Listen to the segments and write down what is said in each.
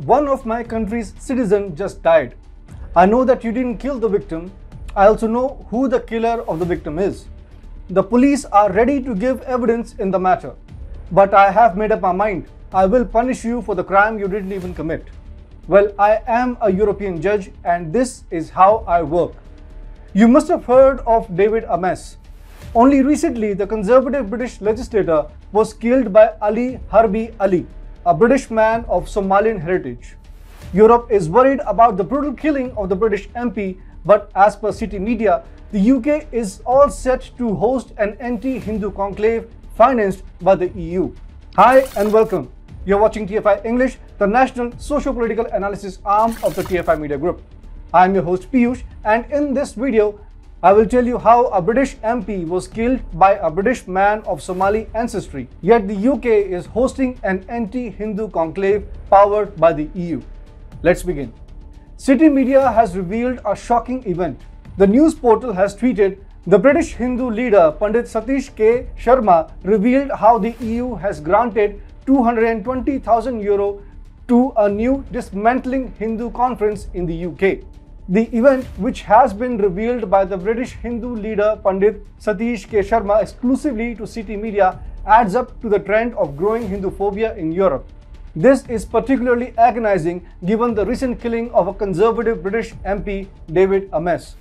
One of my country's citizens just died. I know that you didn't kill the victim. I also know who the killer of the victim is. The police are ready to give evidence in the matter. But I have made up my mind. I will punish you for the crime you didn't even commit. Well, I am a European judge and this is how I work. You must have heard of David Ames. Only recently, the conservative British legislator was killed by Ali Harbi Ali, a British man of Somalian heritage. Europe is worried about the brutal killing of the British MP, but as per city media, the UK is all set to host an anti-Hindu conclave financed by the EU. Hi and welcome. You're watching TFI English, the national socio-political analysis arm of the TFI Media Group. I'm your host Piyush, and in this video, I will tell you how a British MP was killed by a British man of Somali ancestry, yet the UK is hosting an anti-Hindu conclave powered by the EU. Let's begin. City media has revealed a shocking event. The news portal has tweeted, the British Hindu leader Pandit Satish K. Sharma revealed how the EU has granted €220,000 to a new dismantling Hindu conference in the UK. The event, which has been revealed by the British Hindu leader Pandit Satish K. Sharma exclusively to city media, adds up to the trend of growing Hinduphobia in Europe. This is particularly agonizing given the recent killing of a conservative British MP, David Ames.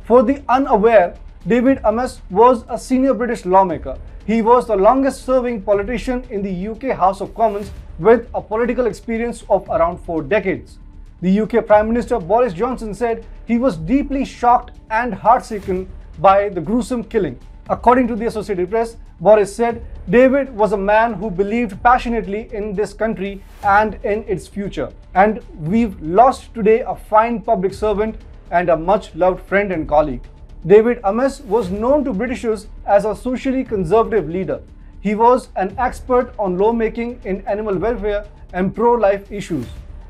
For the unaware, David Ames was a senior British lawmaker. He was the longest serving politician in the UK House of Commons with a political experience of around 4 decades. The UK Prime Minister Boris Johnson said he was deeply shocked and heartstricken by the gruesome killing. According to the Associated Press, Boris said David was a man who believed passionately in this country and in its future. And we've lost today a fine public servant and a much loved friend and colleague. David Ames was known to Britishers as a socially conservative leader. He was an expert on lawmaking in animal welfare and pro-life issues.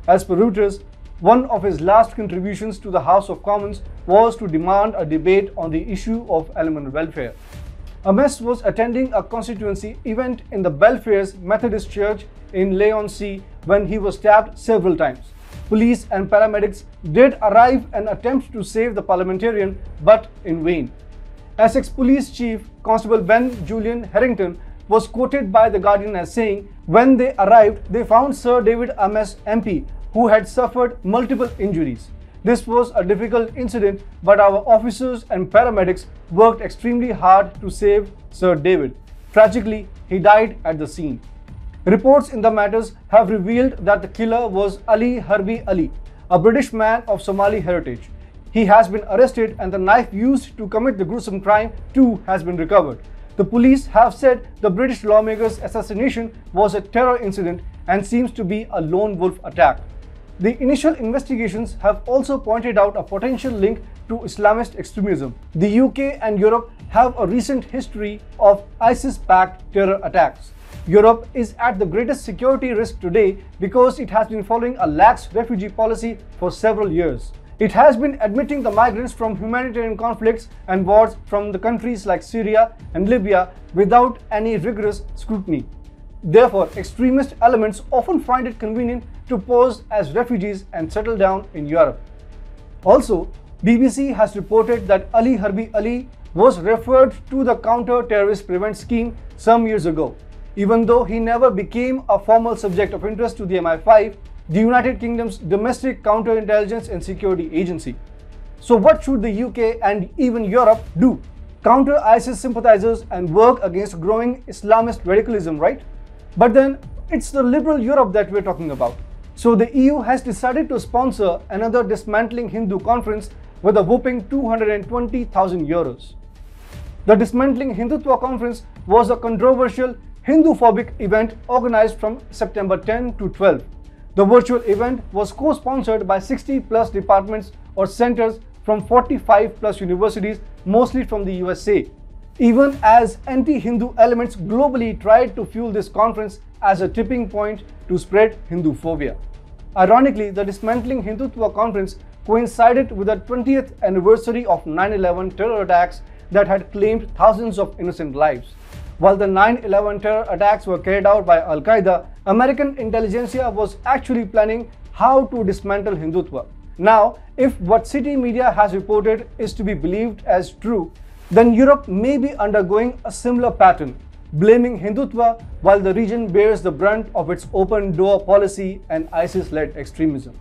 As per Reuters, one of his last contributions to the House of Commons was to demand a debate on the issue of animal welfare. Ames was attending a constituency event in the Belfairs Methodist Church in Leigh-on-Sea when he was stabbed several times. Police and paramedics did arrive and attempt to save the parliamentarian, but in vain. Essex Police Chief Constable Ben Julian Harrington was quoted by The Guardian as saying, when they arrived, they found Sir David Ames MP, who had suffered multiple injuries. This was a difficult incident, but our officers and paramedics worked extremely hard to save Sir David. Tragically, he died at the scene. Reports in the matters have revealed that the killer was Ali Harbi Ali, a British man of Somali heritage. He has been arrested and the knife used to commit the gruesome crime too has been recovered. The police have said the British lawmaker's assassination was a terror incident and seems to be a lone wolf attack. The initial investigations have also pointed out a potential link to Islamist extremism. The UK and Europe have a recent history of ISIS-backed terror attacks. Europe is at the greatest security risk today because it has been following a lax refugee policy for several years. It has been admitting the migrants from humanitarian conflicts and wars from the countries like Syria and Libya without any rigorous scrutiny. Therefore, extremist elements often find it convenient to pose as refugees and settle down in Europe. Also, BBC has reported that Ali Harbi Ali was referred to the Counter-Terrorist Prevent Scheme some years ago. Even though he never became a formal subject of interest to the MI5, the United Kingdom's domestic counterintelligence and security agency. So what should the UK and even Europe do? Counter ISIS sympathizers and work against growing Islamist radicalism, right? But then it's the liberal Europe that we're talking about. So the EU has decided to sponsor another dismantling Hindu conference with a whopping €220,000. The dismantling Hindutva conference was a controversial Hinduphobic event organized from September 10 to 12. The virtual event was co-sponsored by 60 plus departments or centers from 45 plus universities, mostly from the USA. Even as anti-Hindu elements globally tried to fuel this conference as a tipping point to spread Hinduphobia. Ironically, the dismantling Hindutva conference coincided with the 20th anniversary of 9/11 terror attacks that had claimed thousands of innocent lives. While the 9/11 terror attacks were carried out by Al-Qaeda, American intelligentsia was actually planning how to dismantle Hindutva. Now, if what city media has reported is to be believed as true, then Europe may be undergoing a similar pattern, blaming Hindutva while the region bears the brunt of its open door policy and ISIS-led extremism.